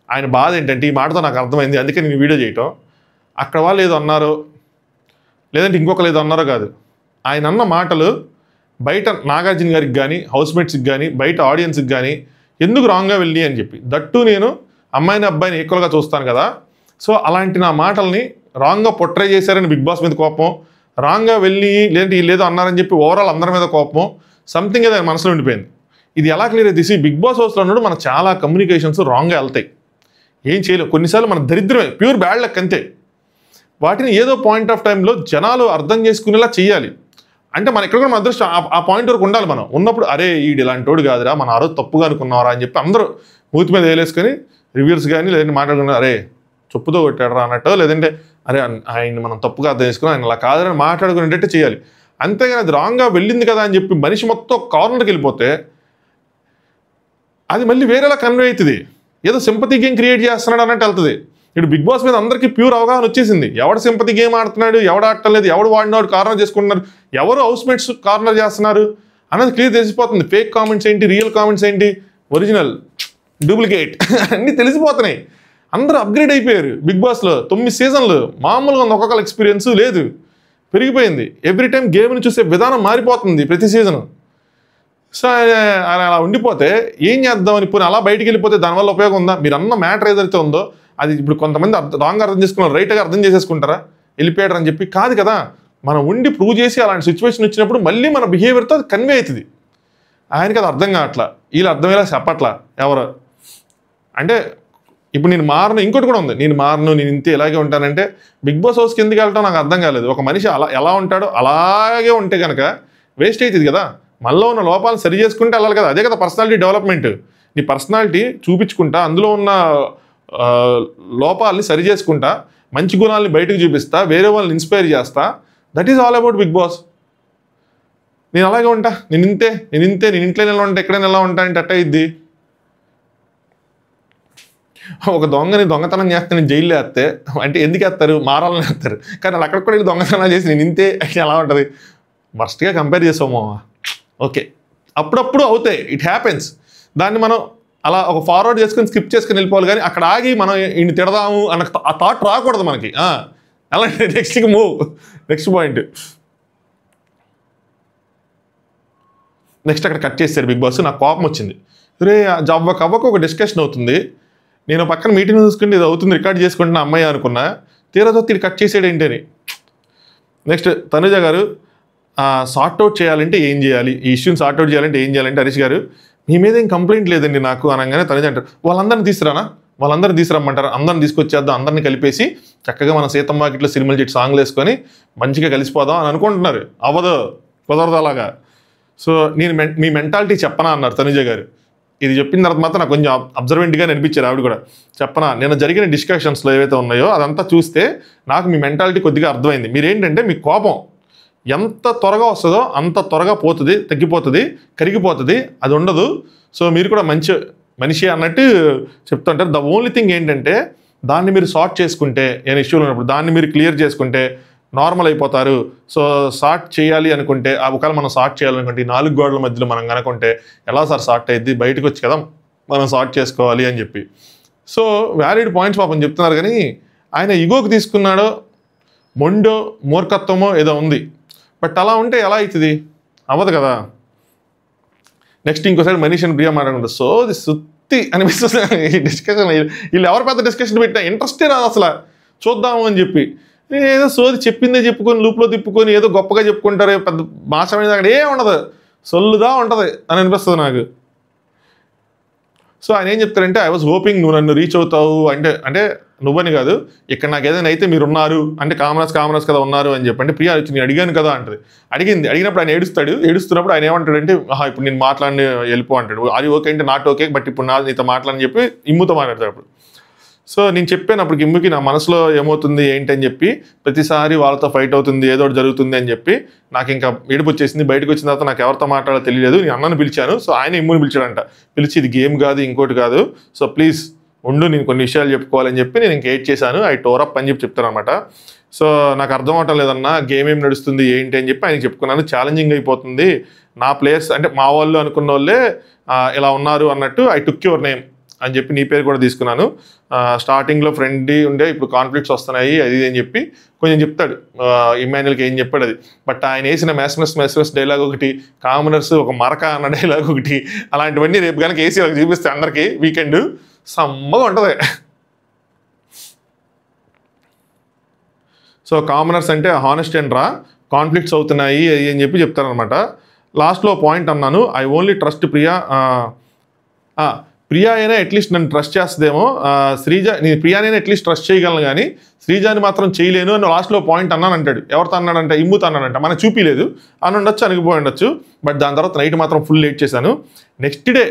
ఆయన బాధ ఏంటంటే ఈ మాటతో నాకు అర్థమైంది అందుకే నేను వీడియో చేయటం. అక్కడ వాళ్ళు ఏదో అన్నారో లేదంటే ఇంకొకరు ఏదో అన్నారో కాదు, ఆయన అన్న మాటలు బయట నాగార్జున గారికి కానీ హౌస్మేట్స్కి కానీ బయట ఆడియన్స్కి కానీ ఎందుకు రాంగ్గా వెళ్ళి అని చెప్పి. దట్టు నేను అమ్మాయిని అబ్బాయిని ఈక్వల్గా చూస్తాను కదా, సో అలాంటి నా మాటల్ని రాంగ్గా పొట్రే చేశారని బిగ్ బాస్ మీద కోపం, రాంగ్గా వెళ్ళి లేదంటే వీళ్ళేదో అన్నారని చెప్పి ఓవరాల్ అందరి మీద కోపం, సంథింగ్ ఏదో మనసులో ఉండిపోయింది. ఇది ఎలా క్లియర్ అయితే బిగ్ బాస్ హౌస్లో ఉన్నాడు మనకు చాలా కమ్యూనికేషన్స్ రాంగ్గా వెళ్తాయి, ఏం చేయలేవు. కొన్నిసార్లు మన దరిద్రమే ప్యూర్ బ్యాడ్ లక్ అంతే. వాటిని ఏదో పాయింట్ ఆఫ్ టైంలో జనాలు అర్థం చేసుకునేలా చేయాలి. అంటే మన ఇక్కడ కూడా మన అదృష్టం ఆ పాయింట్ వరకు ఉండాలి. మనం ఉన్నప్పుడు అరే ఈడు ఇలాంటోడు కాదురా మన ఆ రోజు తప్పుగా అనుకున్నారా అని చెప్పి అందరూ మూతి మీద వేలేసుకొని రివ్యూస్ కానీ లేదంటే మాట్లాడుకున్నారు అరే చెప్పుతో కొట్టాడరా అన్నట్టు, లేదంటే అరే ఆయన్ని మనం తప్పుగా అర్థం చేసుకుని ఆయన అలా కాదని మాట్లాడుకునేటట్టు చేయాలి. అంతేగాని అది రాంగ్గా వెళ్ళింది కదా అని చెప్పి మనిషి మొత్తం కార్నర్కి వెళ్ళిపోతే అది మళ్ళీ వేరేలా కన్వే అవుతుంది, ఏదో సింపతి గేమ్ క్రియేట్ చేస్తున్నాడు అన్నట్టు వెళ్తుంది. ఇప్పుడు బిగ్ బాస్ మీద అందరికీ ప్యూర్ అవగాహన వచ్చేసింది, ఎవడు సింపతి గేమ్ ఆడుతున్నాడు ఎవడు ఆడటం లేదు, ఎవడు వాడినవాడు కార్నర్ చేసుకుంటున్నారు, ఎవరు హౌస్మేట్స్ కార్నర్ చేస్తున్నారు అన్నది క్లియర్ తెలిసిపోతుంది. ఫేక్ కామెంట్స్ ఏంటి రియల్ కామెంట్స్ ఏంటి ఒరిజినల్ డూప్లికేట్ అన్నీ తెలిసిపోతున్నాయి. అందరూ అప్గ్రేడ్ అయిపోయారు బిగ్ బాస్లో 9 సీజన్లు, మామూలుగా ఉంది ఒక్కొక్కరు ఎక్స్పీరియన్స్ లేదు పెరిగిపోయింది. ఎవ్రీ టైం గేమ్ని చూసే విధానం మారిపోతుంది ప్రతి సీజను. సో అలా ఉండిపోతే ఏం చేద్దామని పోనీ అలా బయటికి వెళ్ళిపోతే దానివల్ల ఉపయోగం ఉందా? మీరు అన్న మ్యాటర్ ఏదైతే ఉందో అది ఇప్పుడు కొంతమంది రాంగ్ అర్థం చేసుకున్నారు, రైట్గా అర్థం చేసేసుకుంటారా వెళ్ళిపోయాడు అని చెప్పి. కాదు కదా, మనం ఉండి ప్రూవ్ చేసి అలాంటి సిచ్యువేషన్ వచ్చినప్పుడు మళ్ళీ మన బిహేవియర్తో అది కన్వే అవుతుంది. ఆయనకి అది అర్థం కావట్లా, వీళ్ళు అర్థమయ్యేలా చెప్పట్లా ఎవరు అంటే. ఇప్పుడు నేను మారను, ఇంకోటి కూడా ఉంది, నేను మారను నేను ఇంతే ఇలాగే ఉంటానంటే బిగ్ బాస్ హౌస్కి ఎందుకు వెళ్ళటం నాకు అర్థం కాలేదు. ఒక మనిషి అలా ఎలా ఉంటాడో అలాగే ఉంటే కనుక వేస్ట్ అవుతుంది కదా. మనలో ఉన్న లోపాలను సరి చేసుకుంటే వెళ్ళాలి కదా, అదే కదా పర్సనాలిటీ డెవలప్మెంట్. నీ పర్సనాలిటీ చూపించుకుంటా అందులో ఉన్న లోపాలని సరి చేసుకుంటా మంచి గుణాలని బయటకు చూపిస్తా వేరే వాళ్ళని ఇన్స్పైర్ చేస్తా, that is all about Bigg Boss. నేను అలాగే ఉంటా, నేను ఇంతే నేను ఇంట్లో ఎలా ఉంటా ఎక్కడైనా ఎలా ఉంటా అంటే అట్ట ఇద్ది. ఒక దొంగని దొంగతనం చేస్తే నేను జైల్లో వేస్తే అంటే ఎందుకు వేస్తారు, మారాలని వేస్తారు. కానీ వాళ్ళు అక్కడ కూడా వెళ్ళి దొంగతనం చేసి నేను ఇంతే ఎలా ఉంటుంది, వర్స్ట్గా కంపేర్ చేసాము. ఓకే, అప్పుడప్పుడు అవుతాయి, ఇట్ హ్యాపెన్స్. దాన్ని మనం అలా ఒక ఫార్వర్డ్ చేసుకొని స్కిప్ చేసుకుని వెళ్ళిపోవాలి. కానీ అక్కడ ఆగి మనం ఈయన తిడదాము అన్న ఆ థాట్ రాకూడదు మనకి. అలాంటి నెక్స్ట్కి మూవ్. Next point. నెక్స్ట్ అక్కడ కట్ చేశారు బిగ్ బాస్. నాకు కోపం వచ్చింది. రే అవ్వక ఒక డిస్కషన్ అవుతుంది, నేను పక్కన మీటింగ్ చూసుకుంటే ఇది అవుతుంది, రికార్డ్ చేసుకుంటున్నా అమ్మాయి అనుకున్నా, తీరా తిరిగి కట్ చేసాడు ఏంటి అని. నెక్స్ట్ తనుజ గారు సార్ట్అవుట్ చేయాలంటే ఏం చేయాలి, ఈ ఇష్యూని సార్ట్అవుట్ చేయాలంటే ఏం చేయాలంటే, హరీష్ గారు మీ మీద ఏం కంప్లైంట్ లేదండి నాకు అనగానే తనుజ అంటారు, వాళ్ళందరినీ తీసుకురమ్మంటారు, అందరిని తీసుకొచ్చేద్దాం, అందరిని కలిపేసి చక్కగా మన సీతమ్మ వాకిట్లో సినిమాలు చెట్టు సాంగ్లు వేసుకొని మంచిగా కలిసిపోదాం అని అనుకుంటున్నారు. అవ్వదు, కుదరదు అలాగా. సో నేను మీ మెంటాలిటీ చెప్పనా అన్నారు తనుజ గారు. ఇది చెప్పిన తర్వాత మాత్రం నాకు కొంచెం అబ్జర్వెంట్గా అనిపించారు ఆవిడ కూడా. చెప్పనా, నేను జరిగిన డిస్కషన్స్లో ఏవైతే ఉన్నాయో అదంతా చూస్తే నాకు మీ మెంటాలిటీ కొద్దిగా అర్థమైంది. మీరేంటంటే మీ కోపం ఎంత త్వరగా వస్తుందో అంత త్వరగా పోతుంది, తగ్గిపోతుంది, కరిగిపోతుంది, అది ఉండదు. సో మీరు కూడా మనిషి అన్నట్టు చెప్తుంటారు. ద ఓన్లీ థింగ్ ఏంటంటే దాన్ని మీరు సార్ట్ చేసుకుంటే, ఏమైనా ఇష్యూలు ఉన్నప్పుడు దాన్ని మీరు క్లియర్ చేసుకుంటే నార్మల్ అయిపోతారు. సో సార్ట్ చేయాలి అనుకుంటే, ఒకవేళ మనం సార్ట్ చేయాలనుకుంటే 4 గోడల మధ్యలో మనం కనుకుంటే ఎలా సార్ సార్ట్ అయ్యిద్ది, బయటకు వచ్చి కదా మనం సార్ట్ చేసుకోవాలి అని చెప్పి. సో వ్యాలిడ్ పాయింట్స్ పాపం చెప్తున్నారు. కానీ ఆయన ఇగోకి తీసుకున్నాడో మొండో మూర్ఖత్వమో ఏదో ఉంది. బట్ అలా ఉంటే ఎలా అవుతుంది, అవ్వదు కదా. నెక్స్ట్ ఇంకోసారి మనీష్ ప్రియా మాట్లాడుకుంటారు. సో ఇది సుత్తి అనిపిస్తుంది ఈ డిస్కషన్. వీళ్ళు ఎవరు పెద్ద డిస్కషన్ పెట్టినా ఇంట్రెస్టే రాదు అసలు, చూద్దాము అని చెప్పి. ఏదో సోది చెప్పిందే చెప్పుకొని లూప్లో తిప్పుకొని ఏదో గొప్పగా చెప్పుకుంటారు, పెద్ద భాష మీద అక్కడ ఏం ఉండదు, సొల్లుదా ఉంటుంది అని అనిపిస్తుంది నాకు. సో ఆయన ఏం చెప్తారంటే, ఐ వాజ్ హోపింగ్ నువ్వు నన్ను రీచ్ అవుతావు అంటే నువ్వని కాదు, ఇక్కడ నాకు ఏదైనా అయితే మీరు ఉన్నారు అంటే కామనర్స్ కదా ఉన్నారు అని చెప్పి. అంటే ప్రియా వచ్చి నేను అడిగాను కదా అంటది. అడిగినప్పుడు ఆయన ఏడుస్తున్నప్పుడు ఆయన ఏమంటాడంటే, ఇప్పుడు నేను మాట్లాడి వెళ్ళిపో అంటాడు. అది ఓకే అంటే నాట్ ఓకే, బట్ ఇప్పుడు నీతో మాట్లాడని చెప్పి ఇమ్ముతో మాట్లాడతాడు అప్పుడు. సో నేను చెప్పాను అప్పటికి ఇమ్ముకి నా మనసులో ఏమవుతుంది ఏంటి అని చెప్పి, ప్రతిసారి వాళ్ళతో ఫైట్ అవుతుంది, ఏదో ఒకటి జరుగుతుంది అని చెప్పి నాకు ఇంకా ఏడుపు వచ్చేసింది. బయటకు వచ్చిన తర్వాత నాకు ఎవరితో మాట్లాడాలో తెలియలేదు. నేను అన్నను పిలిచాను. సో ఆయన ఇమ్ముని పిలిచాడంట. పిలిచి ఇది గేమ్ కాదు, ఇంకోటి కాదు, సో ప్లీజ్ ఉండు, నేను కొన్ని విషయాలు చెప్పుకోవాలని చెప్పి నేను ఇంక ఎయిట్ చేశాను. ఐ టోర్ అప్ అని చెప్తాను అనమాట. సో నాకు అర్థం అవటం లేదన్నా, గేమ్ ఏం నడుస్తుంది ఏంటి అని చెప్పి ఆయనకి చెప్పుకున్నాను. ఛాలెంజింగ్ అయిపోతుంది, నా ప్లేయర్స్ అంటే మా వాళ్ళు అనుకున్న వాళ్ళే ఇలా ఉన్నారు అన్నట్టు. ఐ టుక్ యువర్ నేమ్ అని చెప్పి నీ పేరు కూడా తీసుకున్నాను. స్టార్టింగ్లో ఫ్రెండ్లీ ఉండే, ఇప్పుడు కాన్ఫ్లిక్ట్స్ వస్తున్నాయి అది అని చెప్పి కొంచెం చెప్తాడు. ఇమాన్యుల్కి ఏం చెప్పాడు అది. బట్ ఆయన వేసిన మెస్మెస్ డైలాగ్ ఒకటి, కామనర్స్ ఒక మరక అన్న డైలాగ్ ఒకటి, అలాంటివన్నీ రేపు కనుక వేసి వాళ్ళకి చూపిస్తే అందరికీ వీకెండ్ సమ్మగా ఉంటుంది. సో కామనర్స్ అంటే హానెస్ట్ అండ్ రా, కాన్ఫ్లిక్ట్స్ అవుతున్నాయి అని చెప్పి చెప్తారనమాట. లాస్ట్లో పాయింట్ అన్నాను, ఐ ఓన్లీ ట్రస్ట్ ప్రియా అయినా అట్లీస్ట్ నన్ను ట్రస్ట్ చేస్తుందేమో, నేను ప్రియానైనా అట్లీస్ట్ ట్రస్ట్ చేయగలను కానీ శ్రీజాని మాత్రం చేయలేను అని లాస్ట్లో పాయింట్ అన్నాను అంటాడు. ఎవరితో అన్నాడంటే, ఇమ్ముతో అన్నాడంట. మనకు చూపిలేదు అని ఉండొచ్చు, అనిగిపోయి ఉండొచ్చు. బట్ దాని తర్వాత నైట్ మాత్రం ఫుల్ లేట్ చేశాను. నెక్స్ట్ డే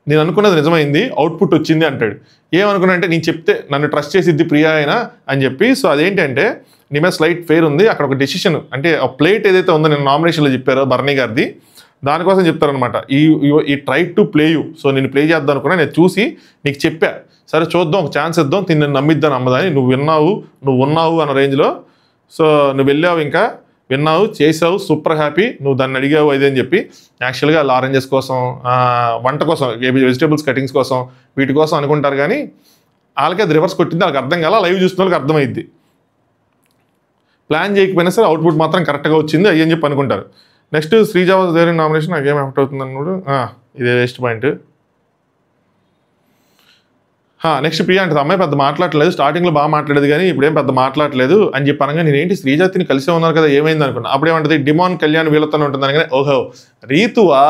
నేను అనుకున్నది నిజమైంది, అవుట్పుట్ వచ్చింది అంటాడు. ఏమనుకున్నా అంటే, నేను చెప్తే నన్ను ట్రస్ట్ చేసిద్ది ప్రియా అయినా అని చెప్పి. సో అదేంటంటే నీ మీద స్లైట్ ఫెయిర్ ఉంది, అక్కడ ఒక డెసిషన్ అంటే ఆ ప్లేట్ ఏదైతే ఉందో నేను నామినేషన్లో చెప్పారో బర్నీ గారిది, దానికోసం చెప్తారనమాట. ఈ try to play you. So నేను ప్లే చేద్దాం అనుకున్నా, నేను చూసి నీకు చెప్పా, సరే చూద్దాం, ఒక ఛాన్స్ ఇద్దాం, తిని నేను నమ్మిద్దాను నమ్మదని. నువ్వు ఉన్నావు అన్న రేంజ్లో. సో నువ్వు వెళ్ళావు, ఇంకా విన్నావు, చేసావు, సూపర్ హ్యాపీ, నువ్వు దాన్ని అడిగావు అది అని చెప్పి. యాక్చువల్గా ఆరెంజెస్ కోసం, వంట కోసం, వెజిటేబుల్స్ కటింగ్స్ కోసం, వీటి కోసం అనుకుంటారు. కానీ వాళ్ళకి అది రివర్స్ కొట్టింది, వాళ్ళకి అర్థం కాల, లైవ్ చూసిన వాళ్ళకి అర్థమైద్ది. ప్లాన్ చేయకపోయినా సరే అవుట్పుట్ మాత్రం కరెక్ట్గా వచ్చింది అయ్యి అని చెప్పి అనుకుంటారు. Next Sreeja was there in nomination, నాకేం ఎఫెక్ట్ అవుతుంది అన్నాడు. ఇదే వేస్ట్ పాయింట్. నెక్స్ట్ ప్రియా అంటే, అమ్మాయి పెద్ద మాట్లాడలేదు, స్టార్టింగ్లో బాగా మాట్లాడేది కానీ ఇప్పుడేం పెద్ద మాట్లాడలేదు అని చెప్పి అనగా, నేనేంటి శ్రీజాతిని కలిసే ఉన్నారు కదా ఏమైంది అనుకున్నా. అప్పుడేమంటుంది, డిమాన్ కళ్యాణ్ వీళ్ళతోనే ఉంటుంది అనగానే, ఓహో రీతువా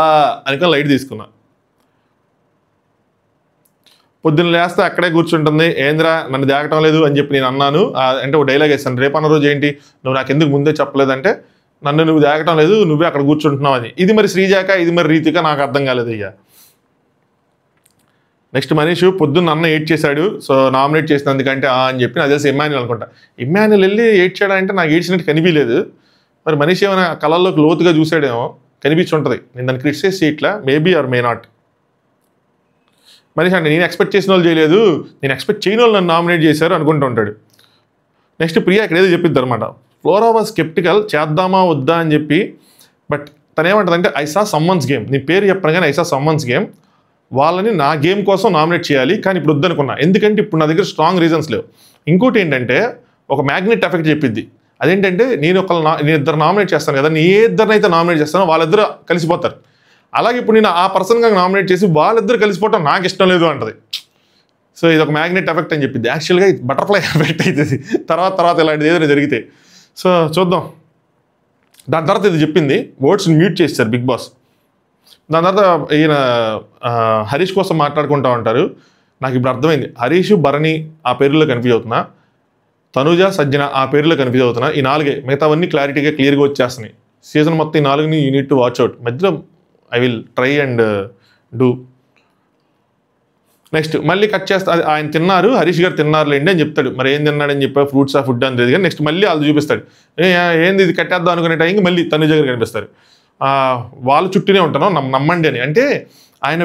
అనుకుని లైట్ తీసుకున్నా. పొద్దున్న లేస్తే అక్కడే కూర్చుంటుంది, ఏంద్రా నన్ను దాగటం లేదు అని చెప్పి నేను అన్నాను. అంటే ఒక డైలాగ్ వేస్తాను, రేపన్న రోజు ఏంటి నువ్వు నాకు ఎందుకు ముందే చెప్పలేదంటే, నన్ను నువ్వు దాగటం లేదు, నువ్వే అక్కడ కూర్చుంటున్నావు అని. ఇది మరి శ్రీజాక, ఇది మరి రీతిక, నాకు అర్థం కాలేదు అయ్యా. నెక్స్ట్ మనీష్ పొద్దున్న అన్న ఎయిట్ చేశాడు, సో నామినేట్ చేసినందుకంటే అని చెప్పి నాకు తెలిసి ఇమాన్యుల్ అనుకుంటా. ఇమాన్యుల్ వెళ్ళి ఎయిట్ చేయడంటే నాకు ఏడ్చినట్టు కనిపించలేదు. మరి మనీష్ ఏమైనా కళల్లోకి లోతుగా చూసాడేమో, కనిపించి ఉంటుంది. నేను దాన్ని క్రిటిసైజ్ చేయట్లా, maybe or may not. Manish అంటే నేను ఎక్స్పెక్ట్ చేసిన వాళ్ళు చేయలేదు, నేను ఎక్స్పెక్ట్ చేయని వాళ్ళు నన్ను నామినేట్ చేశారు అనుకుంటూ ఉంటాడు. నెక్స్ట్ ప్రియా ఇక్కడ ఏదో చెప్పిద్ది అనమాట, ఫ్లోరా వాజ్ స్కెప్టికల్, చేద్దామా వద్దా అని చెప్పి. బట్ తను ఏమంటుందంటే ఐ సా సమ్మన్స్ గేమ్, నీ పేరు చెప్పను కానీ ఐ సా సమ్మన్స్ గేమ్, వాళ్ళని నా గేమ్ కోసం నామినేట్ చేయాలి కానీ ఇప్పుడు వద్దనుకున్నా, ఎందుకంటే ఇప్పుడు నా దగ్గర స్ట్రాంగ్ రీజన్స్ లేవు. ఇంకోటి ఏంటంటే ఒక మ్యాగ్నెట్ ఎఫెక్ట్ చెప్పిద్ది, అదేంటంటే నేను ఇద్దరు నామినేట్ చేస్తాను కదా, నీ ఏ ఇద్దరినైతే నామినేట్ చేస్తానో వాళ్ళిద్దరు కలిసిపోతారు, అలాగే ఇప్పుడు నేను ఆ పర్సన్గా నామినేట్ చేసి వాళ్ళిద్దరు కలిసిపోవటం నాకు ఇష్టం లేదు అంటది. సో ఇది ఒక మ్యాగ్నెట్ ఎఫెక్ట్ అని చెప్పింది. యాక్చువల్గా ఇది బటర్ఫ్లై ఎఫెక్ట్ అవుతుంది తర్వాత ఇలాంటిది ఏదైనా జరిగితే. సో చూద్దాం. దాని తర్వాత ఇది చెప్పింది, ఓట్స్ని మ్యూట్ చేస్తారు బిగ్ బాస్. దాని తర్వాత ఈయన హరీష్ కోసం మాట్లాడుకుంటూ ఉంటారు. నాకు ఇప్పుడు అర్థమైంది, హరీష్, భరణి ఆ పేర్లో కన్ఫ్యూజ్ అవుతున్నా, తనుజ, సజ్జన ఆ పేర్లో కన్ఫ్యూజ్ అవుతున్నా. ఈ 4 మిగతావన్నీ క్లియర్గా వచ్చేస్తున్నాయి. సీజన్ మొత్తం ఈ 4ని you need to watch out. మధ్యలో I will try and do. Next మళ్ళీ కట్ చేస్తా, ఆయన తిన్నారు, హరీష్ గారు తిన్నారులేండి అని చెప్తాడు. మరి ఏం తిన్నాడని చెప్పా, ఫ్రూట్స్ ఆ ఫుడ్ అని తెలియదు కానీ నెక్స్ట్ మళ్ళీ వాళ్ళు చూపిస్తాడు, ఏంది ఇది కట్టేద్దాం అనుకునే టైంకి మళ్ళీ తనుజ గారు కనిపిస్తారు. వాళ్ళ చుట్టూనే ఉంటాను నమ్మండి అని. అంటే ఆయన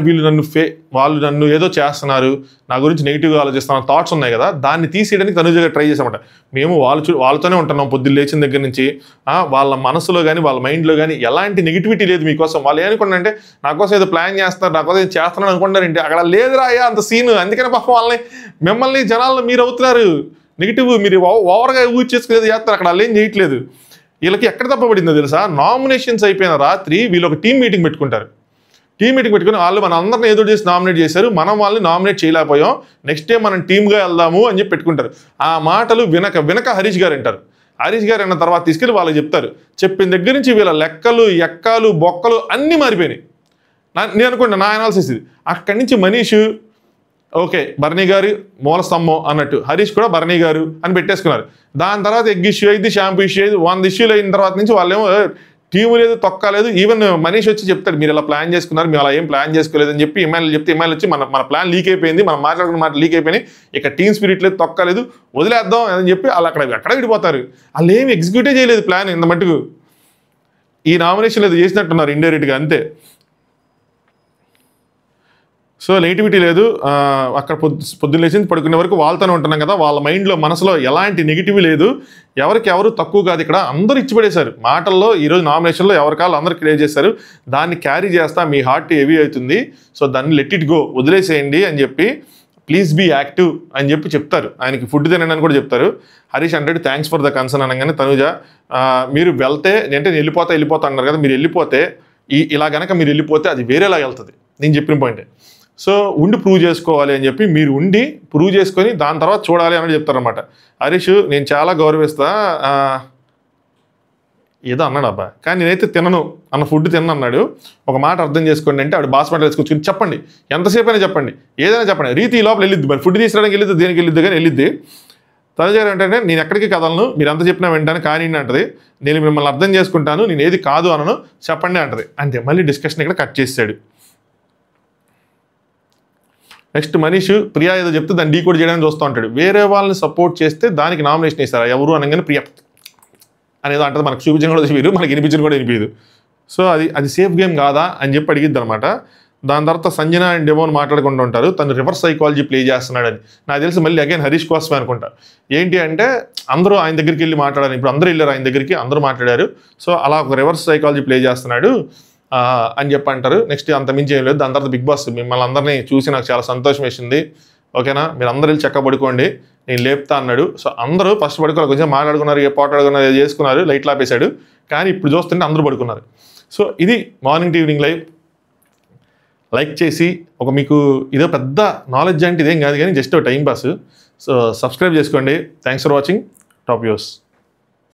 వాళ్ళు నన్ను ఏదో చేస్తున్నారు, నా గురించి నెగిటివ్గా ఆలోచిస్తున్న థాట్స్ ఉన్నాయి కదా, దాన్ని తీసేయడానికి తనుజ గారు ట్రై చేసామట. మేము వాళ్ళతోనే ఉంటున్నాం పొద్దున్న లేచిన దగ్గర నుంచి, వాళ్ళ మనసులో కానీ వాళ్ళ మైండ్లో కానీ ఎలాంటి నెగిటివిటీ లేదు మీకోసం. వాళ్ళు ఏమనుకుంటారంటే నా కోసం ఏదో ప్లాన్ చేస్తారు, నా కోసం ఏదో చేస్తున్నాను అనుకుంటారంటే అక్కడ లేదురా అయ్యా అంత సీన్. అందుకనే పాపం మిమ్మల్ని జనాల్లో మీరు అవుతున్నారు నెగిటివ్, మీరు ఓవర్గా యూజ్ చేసుకునేది చేస్తారు, అక్కడ వాళ్ళు ఏం చేయట్లేదు. వీళ్ళకి ఎక్కడ తప్పబడిందో తెలుసా, నామినేషన్స్ అయిపోయిన రాత్రి వీళ్ళు ఒక టీం మీటింగ్ పెట్టుకుంటారు. టీం మీటింగ్ పెట్టుకుని వాళ్ళు మన అందరిని ఏదో చేసి నామినేట్ చేశారు, మనం వాళ్ళని నామినేట్ చేయలేకపోయాం, నెక్స్ట్ డే మనం టీమ్గా వెళ్దాము అని చెప్పి పెట్టుకుంటారు. ఆ మాటలు వినక హరీష్ గారు అంటారు. హరీష్ గారు అన్న తర్వాత తీసుకెళ్ళి వాళ్ళకి చెప్తారు. చెప్పిన దగ్గర నుంచి వీళ్ళ లెక్కలు, ఎక్కలు, బొక్కలు అన్నీ మారిపోయినాయి. నేను అనుకుంటా నా అనాలిసిస్ ఇది. అక్కడి నుంచి మనీష్ ఓకే భరణి గారు మూల స్తంభం అన్నట్టు, హరీష్ కూడా భరణి గారు అని పెట్టేసుకున్నారు. దాని తర్వాత ఎగ్ ఇష్యూ అయింది, షాంపూ ఇష్యూ అయింది, 100 ఇష్యూలు అయిన తర్వాత నుంచి వాళ్ళేమో టీము లేదు, తొక్కలేదు. ఈవెన్ మనీష్ వచ్చి చెప్తాడు, మీరు ఇలా ప్లాన్ చేసుకున్నారు, మేము అలా ఏం ప్లాన్ చేసుకోలేదు అని చెప్పి ఎమ్మెల్యే చెప్తే, ఎమ్మెల్యే వచ్చి మన ప్లాన్ లీక్ అయిపోయింది, మనం మాట్లాడుకున్న మాట లీక్ అయిపోయినాయి, ఇక టీమ్ స్పిరిట్ లేదు, తొక్కలేదు, వదిలేద్దాం అని చెప్పి వాళ్ళు ఎక్కడ విడిపోతారు. వాళ్ళు ఏమి ఎగ్జిక్యూటే చేయలేదు ప్లాన్ ఇంత మట్టుకు. ఈ నామినేషన్ ఏదో చేసినట్టున్నారు ఇండైరెక్ట్గా, అంతే. సో నెగిటివిటీ లేదు. అక్కడ పొద్దున్న లేచింది పడుకునే వరకు వాళ్ళతోనే ఉంటున్నాం కదా, వాళ్ళ మైండ్లో మనసులో ఎలాంటి నెగిటివ్ లేదు, ఎవరు తక్కువ కాదు, ఇక్కడ అందరూ ఇచ్చిపడేశారు మాటల్లో. ఈరోజు నామినేషన్లో ఎవరికాళ్ళు అందరూ క్రియేట్ చేశారు, దాన్ని క్యారీ చేస్తా మీ హార్ట్ హెవీ అవుతుంది, సో దాన్ని లెట్ ఇట్ గో, వదిలేసేయండి అని చెప్పి, ప్లీజ్ బీ యాక్టివ్ అని చెప్పి చెప్తారు. ఆయనకి ఫుడ్ తినండి అని కూడా చెప్తారు. హరీష్ అంటాడు థ్యాంక్స్ ఫర్ ద కన్సర్న్ అనగానే తనుజ, మీరు వెళ్తే అంటే వెళ్ళిపోతా అన్నారు కదా, మీరు వెళ్ళిపోతే ఇలా గనక మీరు వెళ్ళిపోతే అది వేరేలా వెళ్తుంది, నేను చెప్పిన పాయింటే. సో ఉండి ప్రూవ్ చేసుకోవాలి అని చెప్పి, మీరు ఉండి ప్రూవ్ చేసుకొని దాని తర్వాత చూడాలి అని చెప్తారనమాట. హరీష్ నేను చాలా గౌరవిస్తా ఏదో అన్నాడు అబ్బా, కానీ నేనైతే తినను అన్న ఫుడ్ తిన్నాడు. ఒక మాట అర్థం చేసుకోండి అంటే ఆవిడ బాస్మతి వేసుకొచ్చుకుని చెప్పండి, ఎంతసేపు అయినా చెప్పండి, ఏదైనా చెప్పండి, రీతి లోపల వెళ్ళిద్ది, మరి ఫుడ్ తీసుకురావడానికి వెళ్ళిద్ది, దేనికి వెళ్ళిద్ది కానీ వెళ్ళిద్ది. తనుజ ఏంటంటే నేను ఎక్కడికి కదలను, మీరు అంత చెప్పినా వెంటనే కానీ అంటది, నేను మిమ్మల్ని అర్థం చేసుకుంటాను, నేను ఏది కాదు అనను, చెప్పండి అంటది. అంటే మళ్ళీ డిస్కషన్ ఇక్కడ కట్ చేసాడు. నెక్స్ట్ మనీష్ ప్రియా ఏదో చెప్తే దాన్ని డీకోడ్ చేయడానికి చూస్తూ ఉంటాడు. వేరే వాళ్ళని సపోర్ట్ చేస్తే దానికి నామినేషన్ ఇస్తారా ఎవరు అనగానే ప్రియా అనేది అంటది. మనకు చూపించిన కూడా చూపించరు, మనకి వినిపించిన కూడా వినిపించదు. సో అది సేఫ్ గేమ్ కాదా అని చెప్పి అడిగిద్ది అనమాట. దాని తర్వాత సంజన అండ్ డెమోన్ మాట్లాడుకుంటూ ఉంటారు, తను రివర్స్ సైకాలజీ ప్లే చేస్తున్నాడని. నాకు తెలిసి మళ్ళీ అగైన్ హరీష్ కోసమే అనుకుంటా. ఏంటి అంటే అందరూ ఆయన దగ్గరికి వెళ్ళి మాట్లాడారు, ఇప్పుడు అందరూ వెళ్ళారు ఆయన దగ్గరికి, అందరూ మాట్లాడారు. సో అలా ఒక రివర్స్ సైకాలజీ ప్లే చేస్తున్నాడు అని చెప్పి అంటారు. నెక్స్ట్ అంత మించి ఏం లేదు. దాని తర్వాత బిగ్ బాస్ మిమ్మల్ని అందరినీ చూసి నాకు చాలా సంతోషం వేసింది, ఓకేనా, మీరు అందరూ వెళ్ళి చక్క పడుకోండి, నేను లేపుతా అన్నాడు. సో అందరూ ఫస్ట్ పడుకోవాలి, కొంచెం మాట్లాడుకున్నారు, ఏ పోటాడుకున్నారు, చేసుకున్నారు, లైట్లు ఆపేశాడు. కానీ ఇప్పుడు చూస్తుంటే అందరూ పడుకున్నారు. సో ఇది morning to evening live. Like చేసి మీకు ఇదో పెద్ద నాలెడ్జ్ అంటే ఇదేం కాదు కానీ just time pass. So subscribe చేసుకోండి. Thanks for watching. Top views.